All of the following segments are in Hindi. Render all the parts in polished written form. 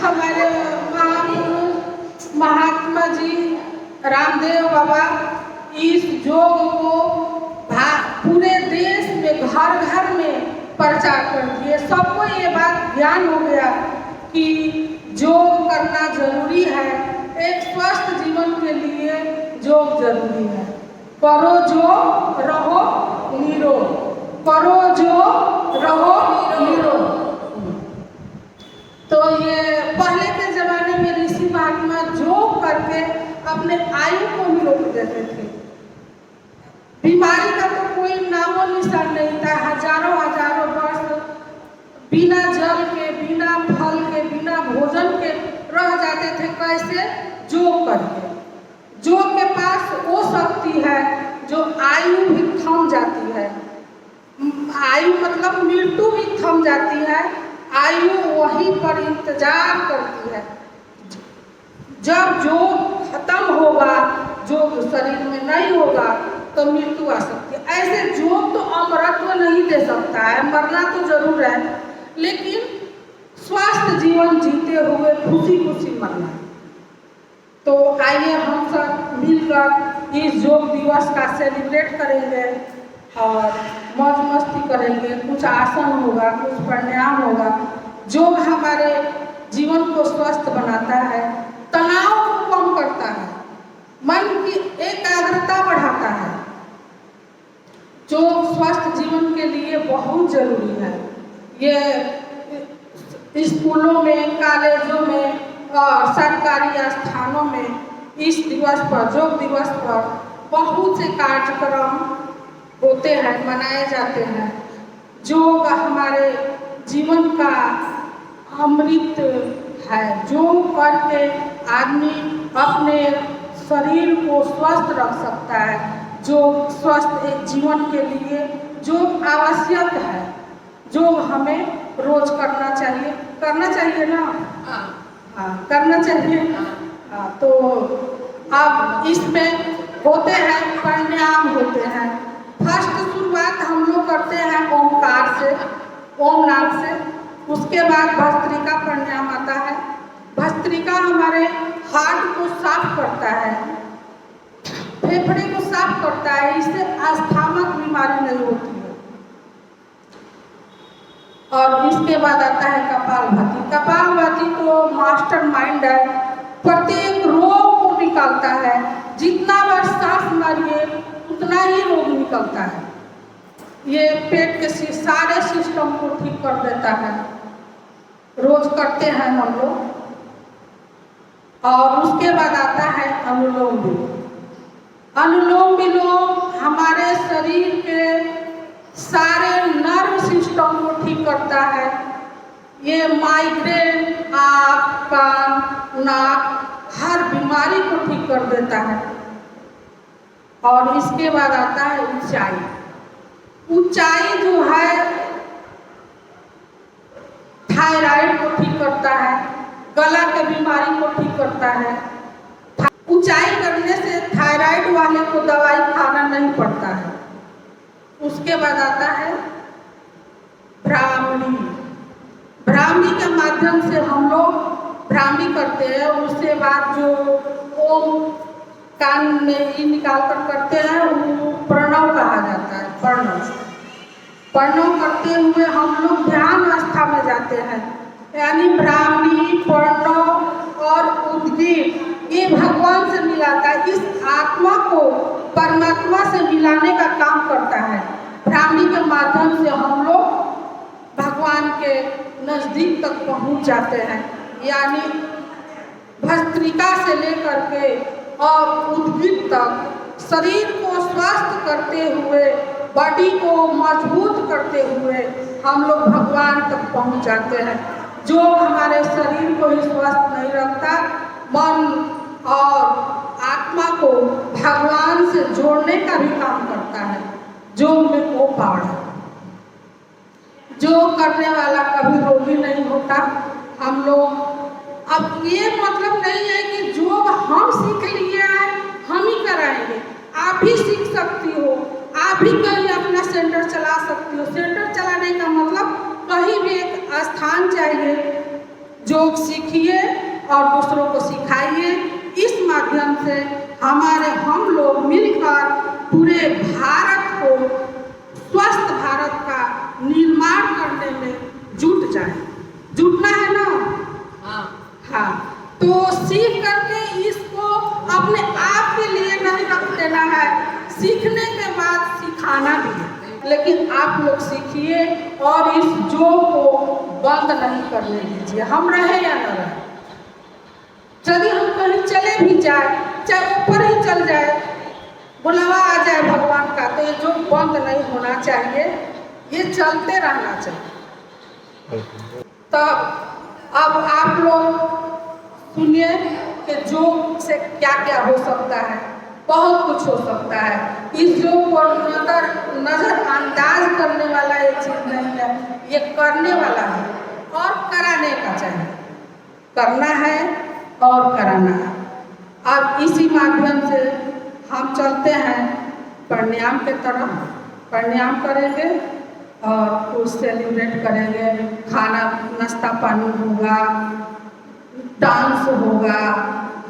हमारे महापुरुष महात्मा जी रामदेव बाबा इस योग को पूरे देश में घर घर में प्रचार कर दिए। सबको ये बात ज्ञान हो गया कि योग करना जरूरी है। एक स्वस्थ जीवन के लिए योग जरूरी है। करो जो रहो निरोग, करो जो रहो निरोग। तो ये पहले के जमाने में ऋषि महात्मा योग करके अपने आयु को भी रोक देते थे। बीमारी का तो कोई नामो निशान नहीं था। हजारों हजारों वर्ष बिना जल के, बिना फल के, बिना भोजन के रह जाते थे। कैसे? योग करके। योग के पास वो शक्ति है जो आयु भी थम जाती है। आयु मतलब मृत्यु भी थम जाती है। आयु वहीं पर इंतजार करती है। जब योग खत्म होगा, योग शरीर में नहीं होगा तो मृत्यु आ सकती है। ऐसे योग तो अमरत्व नहीं दे सकता है, मरना तो जरूर है, लेकिन स्वस्थ जीवन जीते हुए खुशी खुशी मरना। तो आइए हम सब मिलकर इस योग दिवस का सेलिब्रेट करेंगे और मौज मस्ती करेंगे। कुछ आसन होगा, कुछ प्राणायाम होगा। योग हमारे जीवन को स्वस्थ बनाता है, तनाव को कम करता है, मन की एकाग्रता बढ़ाता है, जो स्वस्थ जीवन के लिए बहुत जरूरी है। ये स्कूलों में, कॉलेजों में और सरकारी स्थानों में इस दिवस पर, योग दिवस पर बहुत से कार्यक्रम होते हैं, मनाए जाते हैं। योग हमारे जीवन का अमृत है। योग करके आदमी अपने शरीर को स्वस्थ रख सकता है। जो स्वस्थ एक जीवन के लिए जो आवश्यक है, जो हमें रोज करना चाहिए। करना चाहिए ना? हाँ, करना चाहिए। तो अब इसमें होते हैं प्राणायाम होते हैं। फर्स्ट शुरुआत हम लोग करते हैं ओमकार से, ओम नाम से। उसके बाद भस्त्रिका प्राणायाम आता है। भस्त्रिका हमारे हार्ट को साफ करता है, फेफड़े को साफ करता है। इससे अस्थमाक बीमारी नहीं होती है। और इसके बाद आता है कपालभाति। कपालभाति तो मास्टर माइंड है, प्रत्येक रोग को निकालता है। जितना बार सांस मारिए उतना ही रोग निकलता है। ये पेट के सारे सिस्टम को ठीक कर देता है। रोज करते हैं हम लोग। और उसके बाद आता है अनुलोम विलोम। अनुलोम विलोम हमारे शरीर के सारे नर्व सिस्टम को ठीक करता है। ये माइग्रेन, आँख, कान, नाक, हर बीमारी को ठीक कर देता है। और इसके बाद आता है ऊंचाई। ऊंचाई जो है थायराइड को ठीक करता है, गला के बीमारी को ठीक करता है। ऊंचाई करने से थायराइड वाले को दवाई खाना नहीं पड़ता है। उसके बाद आता है ब्राह्मणी। ब्राह्मणी के माध्यम से हम लोग ब्राह्मणी करते हैं। उसके बाद जो ओम कान में ही निकाल कर करते हैं वो प्रणव कहा जाता है। प्रणव प्रणव करते हुए हम लोग ध्यान अवस्था में जाते हैं। यानी ब्राह्मणी, प्रणव और उद्गीत ये भगवान से मिलाता है। इस आत्मा को परमात्मा से मिलाने का काम करता है। ब्राह्मणी के माध्यम से हम लोग भगवान के नजदीक तक पहुंच जाते हैं। यानी भस्त्रिका से लेकर के और उद्गीत तक शरीर को स्वस्थ करते हुए, बॉडी को मजबूत करते हुए हम लोग भगवान तक पहुंच जाते हैं। जो हमारे शरीर को ही स्वस्थ नहीं रखता, मन और आत्मा को भगवान से जोड़ने का भी काम करता है। जो में वो पावर है। जो करने वाला कभी रोगी नहीं होता। हम लोग अब ये मतलब नहीं है कि जो हम सीख लिए हैं हम ही कराएंगे। आप भी सीख सकती हो, आप भी कहीं अपना सेंटर चला सकती हो। सेंटर चलाने का मतलब कहीं भी एक स्थान चाहिए योग सीखिए और दूसरों को सिखाइए। इस माध्यम से हम लोग मिलकर पूरे भारत को स्वस्थ भारत का निर्माण करने में जुट जाए। जुटना है ना? हाँ। तो सीख करके इसको अपने आप के लिए नहीं रख देना है, सीखने के बाद सिखाना भी है। लेकिन आप लोग सीखिए और इस योग को बंद नहीं करने दीजिए, हम रहे या न रहे। यदि हम कहीं चले भी जाए, चाहे ऊपर ही चल जाए, बुलावा आ जाए भगवान का, तो ये योग बंद नहीं होना चाहिए, ये चलते रहना चाहिए। तब अब आप लोग सुनिए कि योग से क्या क्या हो सकता है। बहुत कुछ हो सकता है। इस योग को नजरअंदाज करने वाला ये चीज नहीं है, ये करने वाला है और कराने का चाहिए। करना है और कराना है। अब इसी माध्यम से हम चलते हैं प्राणायाम के तरफ। प्राणायाम करेंगे और कुछ सेलिब्रेट करेंगे। खाना नाश्ता पानी होगा, डांस होगा,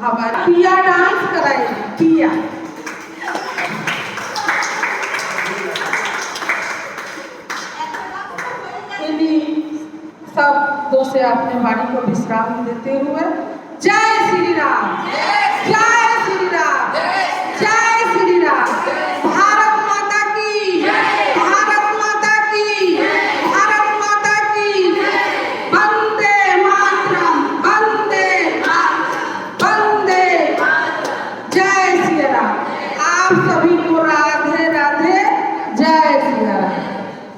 हमारा पिया डांस कराएंगे। पिया सब दो से अपने वाणी को विश्राम देते हुए जय श्री राम, जय